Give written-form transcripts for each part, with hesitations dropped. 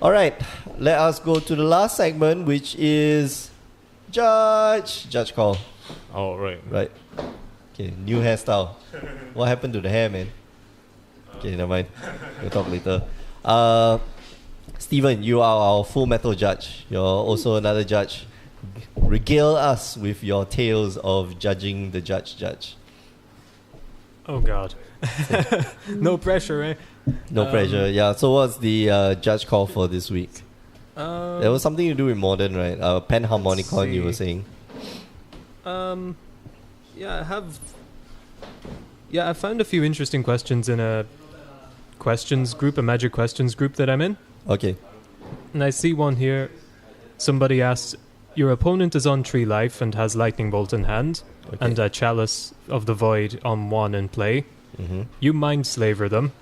All right, let us go to the last segment, which is Judge Call. Oh, right. Right. Okay, new hairstyle. What happened to the hair, man? Okay, never mind. We'll talk later. Steven, you are our Full Metal judge. You're also another judge. Regale us with your tales of judging the judge. Oh, God. No pressure, eh? No pressure. Yeah, so what's the judge call for this week? There was something to do with modern, right? Panharmonicon, you were saying. I found a few interesting questions in a questions group, a magic questions group that I'm in. Okay. And I see one here. Somebody asked, your opponent is on 3 life and has Lightning Bolt in hand, and a Chalice of the Void on 1 in play. Mm-hmm. You Mindslaver them.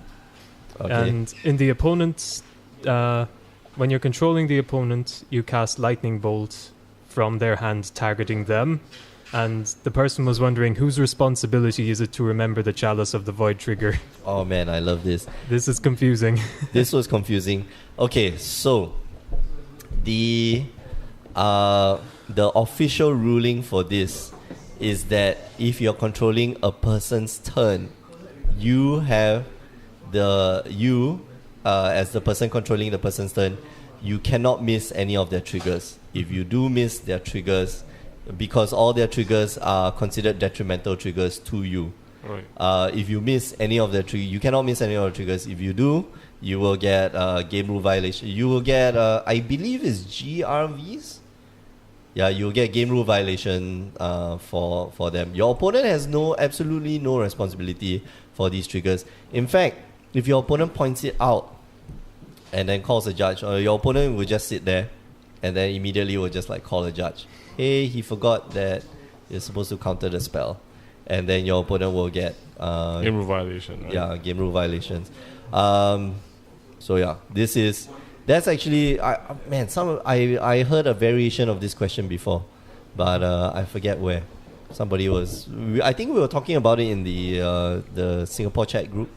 Okay. And in the opponent's... when you're controlling the opponent, you cast Lightning Bolt from their hand targeting them. And the person was wondering, whose responsibility is it to remember the Chalice of the Void trigger? Oh man, I love this. This is confusing. This was confusing. Okay, so the official ruling for this is that if you're controlling a person's turn, you have as the person controlling the person's turn, you cannot miss any of their triggers. If you do miss their triggers, because all their triggers are considered detrimental triggers to you. Right. If you miss any of their triggers, you cannot miss any of the triggers. If you do, you will get game rule violation. You will get, I believe it's GRVs. Yeah, you'll get game rule violation for them. Your opponent has absolutely no responsibility for these triggers. In fact, if your opponent points it out and then calls a judge, or your opponent will just sit there and then immediately will just like call a judge. Hey, he forgot that you're supposed to counter the spell. And then your opponent will get... game rule violation, right? Yeah, game rule violations. So yeah, that's actually... I heard a variation of this question before, but I forget where. I think we were talking about it in the Singapore chat group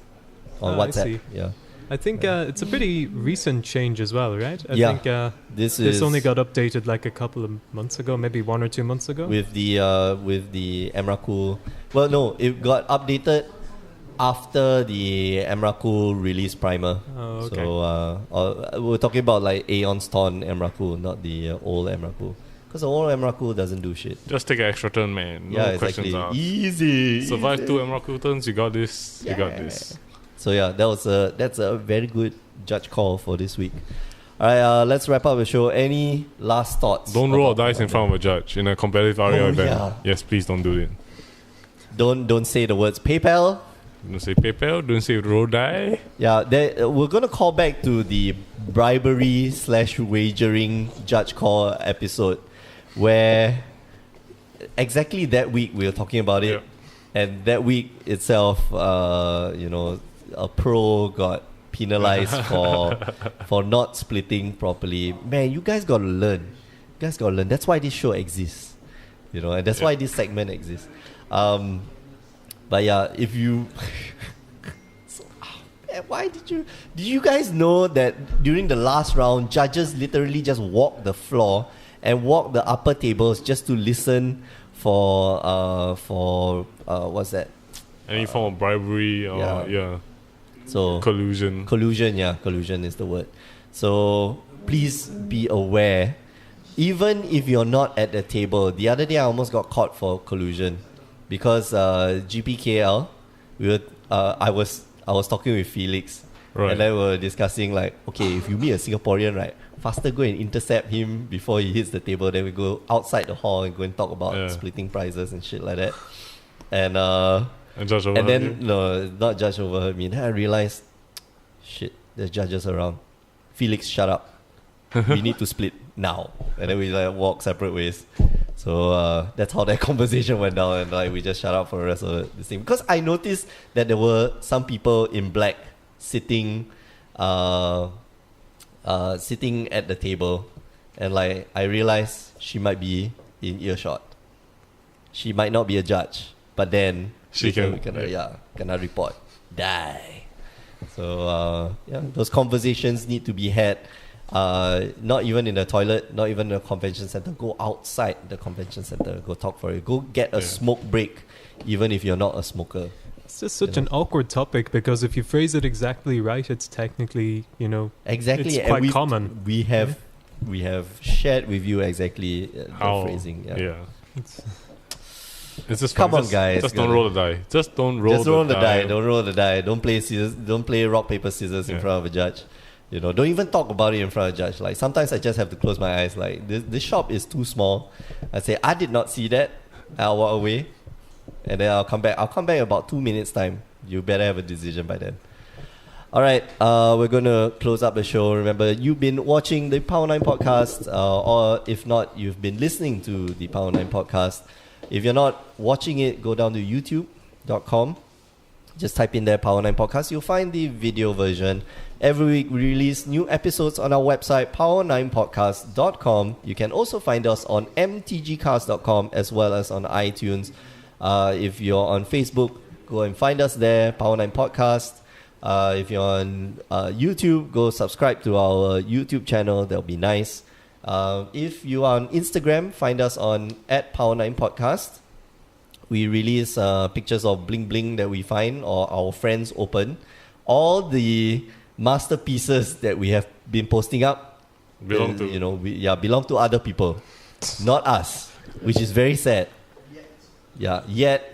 on WhatsApp. I see. Yeah. I think it's a pretty recent change as well, right? I think this only got updated like a couple of months ago, maybe 1 or 2 months ago. With the Emrakul. Well, no, it got updated after the Emrakul release primer. Oh, okay. So we're talking about like Aeon's Torn Emrakul, not the old Emrakul. Because the old Emrakul doesn't do shit. Just take an extra turn, man. No questions exactly. asked. Easy. Survive 2 Emrakul turns, you got this. Yeah. You got this. So yeah, that's a very good judge call for this week. All right, let's wrap up the show. Any last thoughts? Don't roll dice in front of a judge in a competitive area event. Yeah. Yes, please don't do it. Don't say the words PayPal. Don't say PayPal. Don't say roll die. Yeah, we're gonna call back to the bribery/wagering judge call episode, where exactly that week we were talking about it, and that week itself, a pro got penalized for not splitting properly. Man, you guys gotta learn. That's why this show exists, and that's why this segment exists. But yeah, if you why did you guys know that during the last round, judges literally just walk the floor and walk the upper tables just to listen for what's that? Any form of bribery or So collusion. Collusion is the word. So please be aware. Even if you're not at the table, the other day I almost got caught for collusion because GPKL, I was talking with Felix, right. and then we were discussing like, okay, if you meet a Singaporean, right, faster go and intercept him before he hits the table. Then we go outside the hall and go and talk about splitting prizes and shit like that. And judge overheard then no, not judge overheard me. Then I realized, shit, there's judges around. Felix, shut up. We need to split now. And then we like walk separate ways. So that's how that conversation went down, and like we just shut up for the rest of this thing. Because I noticed that there were some people in black sitting at the table, and like I realized she might be in earshot. She might not be a judge, but then she cannot report. Die. So those conversations need to be had Not even in the toilet, not even in the convention center. Go outside the convention center. Go talk for it. Go get a smoke break, even if you're not a smoker. It's just such an awkward topic because if you phrase it exactly right, it's technically, Exactly. it's quite common. We have shared with you exactly the phrasing. Yeah. It's just Come fun. on, guys. Just don't roll the die. Just don't roll the die. Don't roll the die. Don't play scissors. Don't play rock paper scissors in front of a judge. Don't even talk about it in front of a judge. Like sometimes I just have to close my eyes. Like this shop is too small. I say I did not see that. I'll walk away, and then I'll come back. I'll come back in about 2 minutes time. You better have a decision by then. All right, we're going to close up the show. Remember, you've been watching the Power 9 podcast, or if not, you've been listening to the Power 9 podcast. If you're not watching it, go down to youtube.com. Just type in there Power 9 podcast. You'll find the video version. Every week we release new episodes on our website, power9podcast.com. You can also find us on mtgcast.com as well as on iTunes. If you're on Facebook, go and find us there, Power 9 Podcast. If you're on YouTube, go subscribe to our YouTube channel. That'll be nice. If you are on Instagram, find us on @Power9Podcast. We release pictures of bling bling that we find or our friends open. All the masterpieces that we have been posting up belong to other people, not us, which is very sad. Yet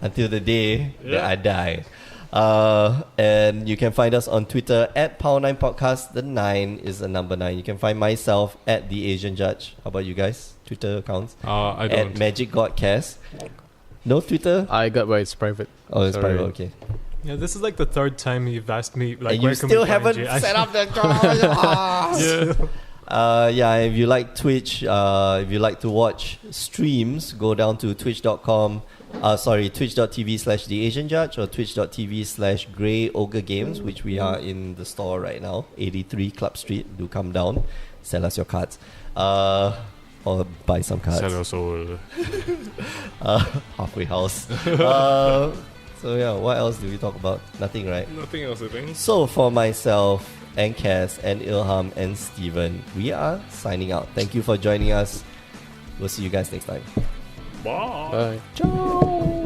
until the day that I die. And you can find us on Twitter @Power9Podcast. The 9 is the number 9. You can find myself @TheAsianJudge. How about you guys? Twitter accounts? I don't. @MagicGodCast. No Twitter? I got where it's private. Oh, it's Sorry. private. Okay. Yeah, this is like the third time you've asked me. Like, And where you can still we find haven't you? set up the if you like Twitch, if you like to watch streams, go down to twitch.com. Twitch.tv/TheAsianJudge or twitch.tv/Grey Ogre Games, which we are in the store right now, 83 Club Street. Do come down, sell us your cards, or buy some cards. Sell us all. Halfway house. So yeah, what else do we talk about? Nothing, right? Nothing else, I think. So for myself and Cass and Ilham and Steven, we are signing out. Thank you for joining us. We'll see you guys next time. Bye. Bye. Ciao.